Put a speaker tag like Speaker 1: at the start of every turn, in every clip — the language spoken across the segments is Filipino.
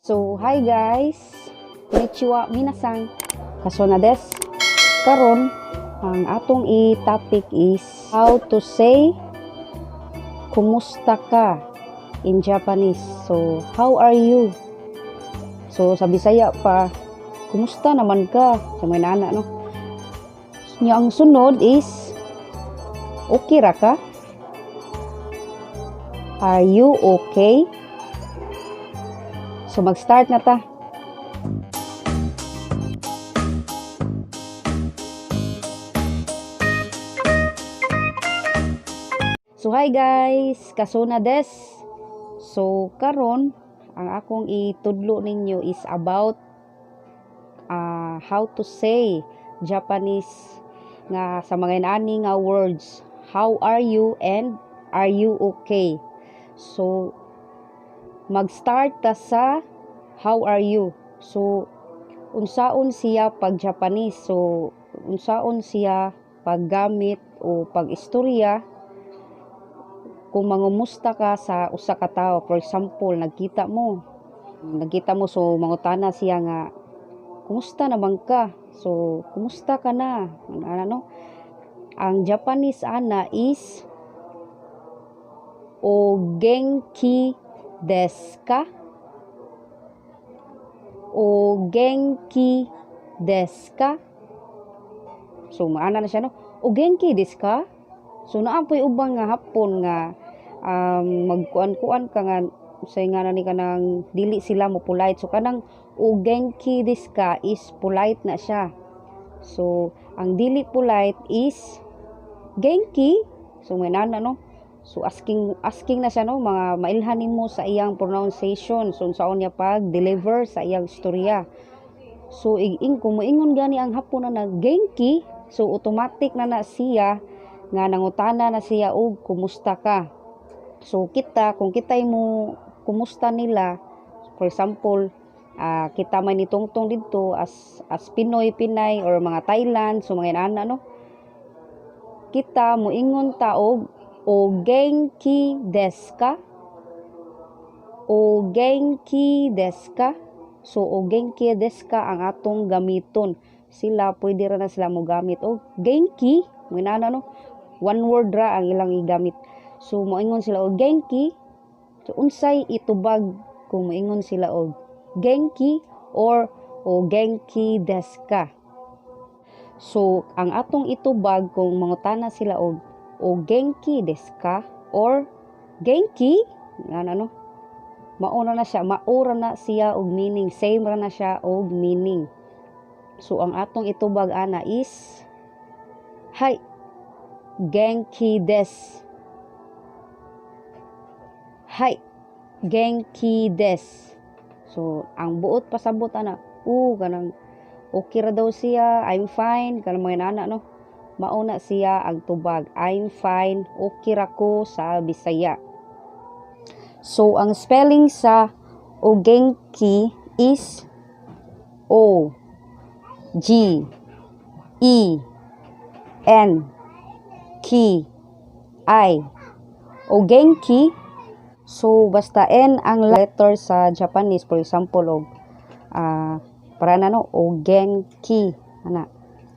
Speaker 1: So, hi guys! Konnichiwa minasan! Kasona desu. Karon, ang atong i-topic is how to say kumusta ka in Japanese. So, how are you? So, sa Bisaya pa, kumusta naman ka? Sa mga nana, no? Nya ang sunod is okay ra ka? Are you okay? So, mag-start na ta. So, hi guys! Kasona des. So, karon ang akong itudlo ninyo is about how to say Japanese nga sa mga inani nga words. How are you and are you okay? So, mag-start ta sa how are you. So, unsaon siya pag Japanese. So, unsaon siya paggamit o pag-istorya kung mangumusta ka sa usa ka tawo. For example, nagkita mo so mangutana siya nga kumusta naman ka. So, kumusta ka na? Ano? Ang Japanese ana is o genki desu ka? O genki desu ka? So, maana na siya, no? O genki desu ka? So, naapoy ubang nga hapon nga magkuan-kuan ka nga say nga nani ka nang dili sila mo polite. So, kanang o genki desu ka is polite na siya. So, ang dili polite is genki. So, may nana, no? So, asking na siya, no? Mga mailhanin mo sa iyang pronunciation. So, saan niya pag-deliver sa iyang istorya. So, kung moingon gani ang hapon na genki, so, automatic na siya nga nangutana na siya og kumusta ka. So, kung kita mo kumusta nila, for example, kita may nitungtong dito as Pinoy, Pinay, or mga Thailand, so mga inana, no? Kita moingon ta og o genki desu ka? O genki desu ka? So, o genki desu ka ang atong gamiton. Sila, pwede ra na sila mo gamit. O genki, mga no? One word ra ang ilang igamit. So, moingon sila o genki. So, unsay itubag kung moingon sila o genki or o genki desu ka? So, ang atong itubag kung mangutana sila o genki desu ka or genki, ano, maura na siya og meaning, same ra na siya og meaning. So, ang atong itubag ana is hai, genki desu. Hai, genki desu. So, ang buot pasabot ana, kanang okay ra daw siya, I'm fine, kanang mga nana, no? Mauna siya ang tubag, I'm fine, okay ra ko sa Bisaya. So, ang spelling sa o genki is O G E N K I. O genki. So, basta N ang letter sa Japanese. For example, para na, no? O genki. Ana.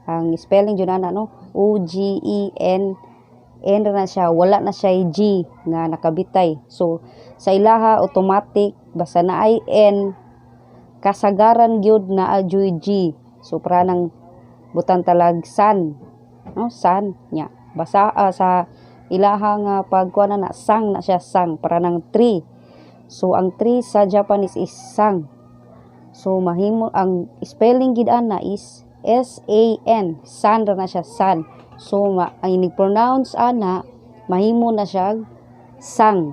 Speaker 1: Ang spelling dyan na, no? O-G-E-N. N na siya. Wala na siya G nga nakabitay. So, sa ilaha, automatic. Basta na ay N. Kasagaran gyud na adyoy G. So, para nang butang talag san. No? San. Nya. Basta sa ilaha nga pagkuha na sang na siya, sang. Para nang tree. So, ang tree sa Japanese is sang. So, mahimo, ang spelling gid ana is S-A-N. San na siya, san. So, ang inig-pronounce ana, mahimo na siya sang.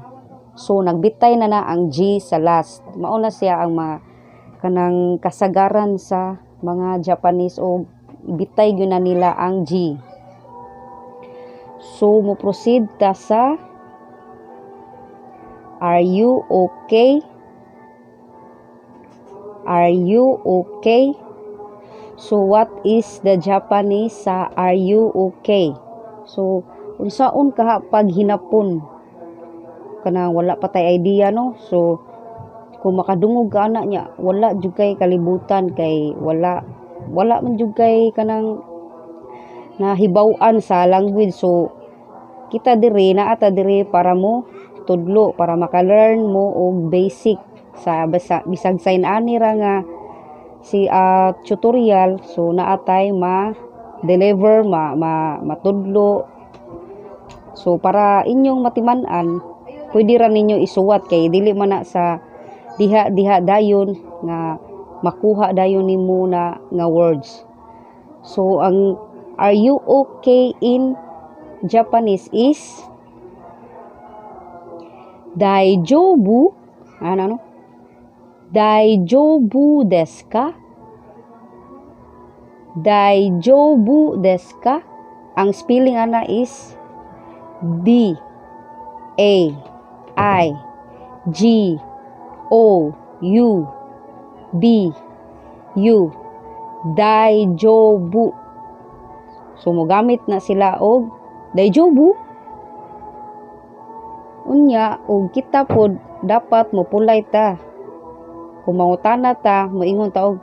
Speaker 1: So, nagbitay na ang G sa last. Mauna siya ang mga kanang kasagaran sa mga Japanese o bitay gyud na nila ang G. So, mo proceed ta sa are you okay? Are you okay? So, what is the Japanese sa are you okay? So, unsaon ka pag hinapon? Kanang wala pa tay idea, no? So, kung makadungog ka ana niya, wala jud kay kalibutan, kay wala man jud kay kanang nahibaw-an sa language. So kita diri naata diri para mo tudlo, para maka-learn mo og basic sa bisag sign ani ra nga si tutorial. So naatay ma-deliver, matudlo. So para inyong matiman-an, pwede ra ninyo isuwat, kay dili man na sa diha dayon nga makuha dayon nimo na nga words. So ang are you okay in Japanese is daijoubu. Ano? Daijoubu desu ka? Daijoubu desu ka? Ang spelling ana is D A I G O U B U. Daijoubu. So mogamit na sila og daijoubu. Unya og kita pod dapat mo pulay ta. Kung mangutana ta, moingon ta og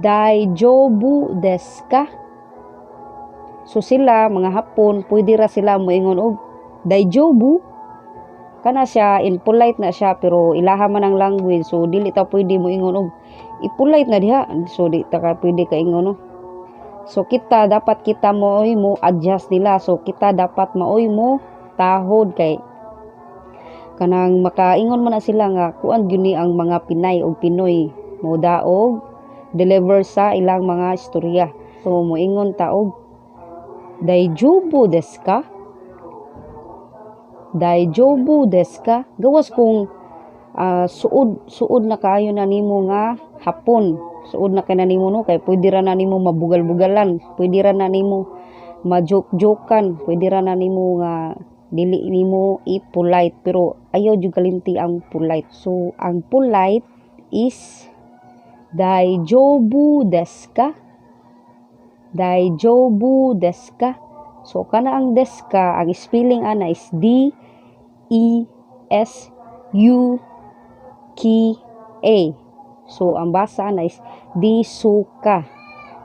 Speaker 1: daijoubu desu ka? So sila mga Hapon, pwede ra sila moingon og daijoubu. Kana siya in polite na siya, pero ilaha man ang language, so dili ta pwede moingon og i-polite na diha. So di ta ka pwede ka ingon, no? So dapat kita mo adjust nila. So kita dapat maoy mo tahod, kay kanang makaingon man na sila nga kuan gyud ni ang mga Pinay o Pinoy mo daog deliver sa ilang mga istorya. So moingon ta og daijoubu desu ka? Daijoubu desu ka? Gawas kung suod na kaayo na nimo nga Hapon, suod na kay na nimo, no? Kay pwede ra na nimo mabugal-bugalan, pwede ra na nimo majoke-jokan, pwede ra na nimo nga dili nimo i-polite, pero ayaw jud kalimti ang polite. So ang polite is daijoubu desu ka? Daijoubu desu ka? So kana ang desu ka, ang spelling ana is D E S U K A. So ang basa ana is desuka.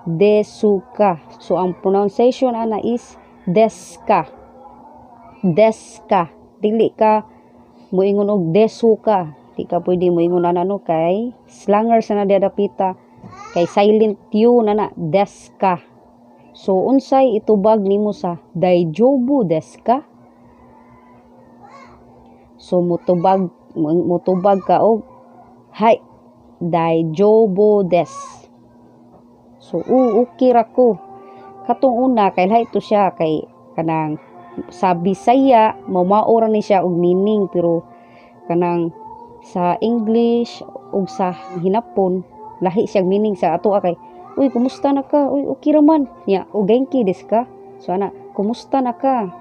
Speaker 1: Desuka. So ang pronunciation ana is deska. Deska. Dili ka moingon og desuka. Di ka pwede moingon ana, no, kay slanger sa na dapita, kay silent u na deska. So unsay itubag nimo sa daijoubu desu ka? So mutubag ka og hai daijoubu desu. So okay ra ko. Katong una kay lahi to siya, kay kanang sa Bisaya maura ni siya og meaning, pero kanang sa English ug sa Hinapon lahi siya meaning sa ato kay uy kumusta na ka, uy okay ra man nya, o genki desu ka? So ana kumusta na ka,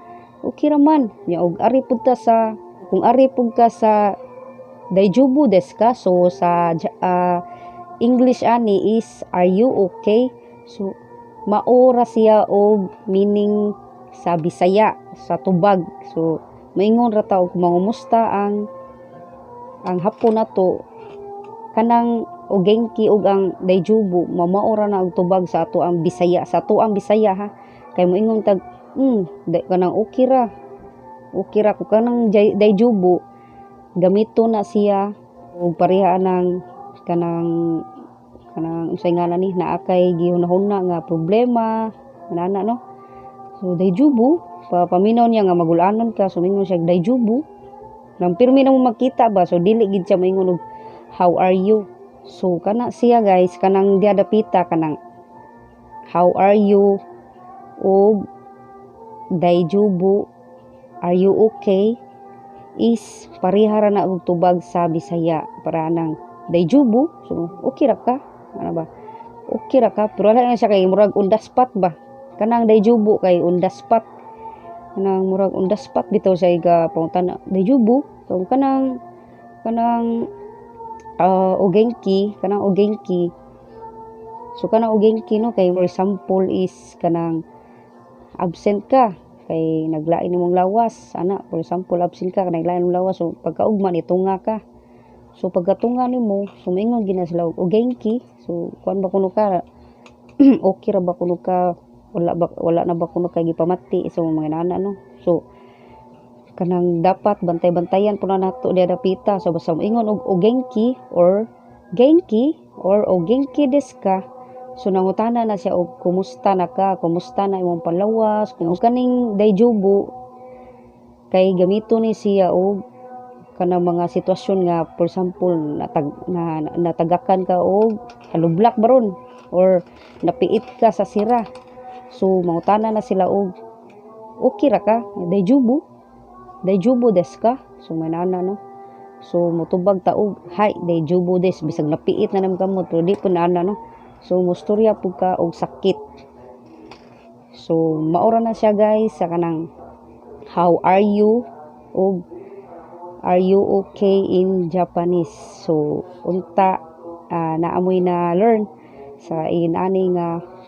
Speaker 1: okay ra man nya, og ari pud ta sa kung ari pud ka sa daijoubu desu ka, so sa English ani is are you okay? So maora siya og meaning sa Bisaya, sa tubag. So maingon ra ta og mangumusta ang Hapon nato, kanang o genki ug ang daijoubu mamaora na og tubag sa ato ang Bisaya, sa ato ang Bisaya, ha. Kay moingon tag kanang okay ra ko kanang daijoubu, gamito na siya og pareha ng kanang unsay ngalan ni naa kay gihunahuna nga problema ana, no. So daijoubu paminaw niya nga magulanon ka, so mingon siya daijoubu nang pirmi na mo magkita ba, so dili gid siya maingon og how are you. So kana siya guys, kanang diadapita kanang how are you og daijoubu are you okay is parehara na og tubag sa Bisaya para nang daijoubu. So okay ra ka, ano ba, okay ra ka, pero wala na siya kay murag on the spot ba. Kanang daijoubu kay on the spot, kanang murag on the spot bitaw siya iga pangutana daijoubu. So kanang ogenki, kanang ogenki. So kanang ogenki, no, kay for example is kanang absent ka kay naglain nimong lawas ana, for example absent ka naglain nimong lawas, so pagkaugma ni tunga ka, So pagkatungan nimo, sumingon gina sila og genki. So kuan ba kuno ka okay ra ba kuno ka wala na ba kuno kay gipamati sa mga nana no. So kanang dapat bantay-bantayan po na nato diya dapita. So basta moingon og genki or genki desu ka. So nangutana na siya og kumusta na ka, kumusta na imong panlawas, kung kaning dayjubo kay gamito ni siya og kanang mga sitwasyon nga for example natagakan ka og halublak baron or napiit ka sa sira. So mangutana na sila og okay ra ka, dayjubo desu ka. So manana no. So motubag ta og hay dayjubo desu bisag napiit na nam kamot pero di po na no. So mustorya pud ka og sakit. So maura na siya guys sa kanang how are you og are you okay in Japanese. So unta naamoy na learn sa inaning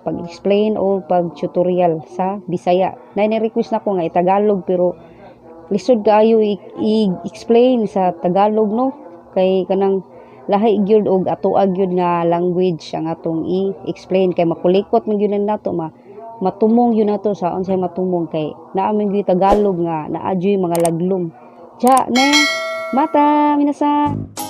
Speaker 1: pag-explain o pag-tutorial sa Bisaya. Na-request na ko nga i-Tagalog pero lisod kaayo i-explain sa Tagalog no kay kanang lahi gyud og atoa gyud nga language ang atong i-explain kay makulikot man gyud nato matumong yun nato sa unsay matumong kay naamin gyud Tagalog nga naadyoy mga laglom. Ja ne mata minasan.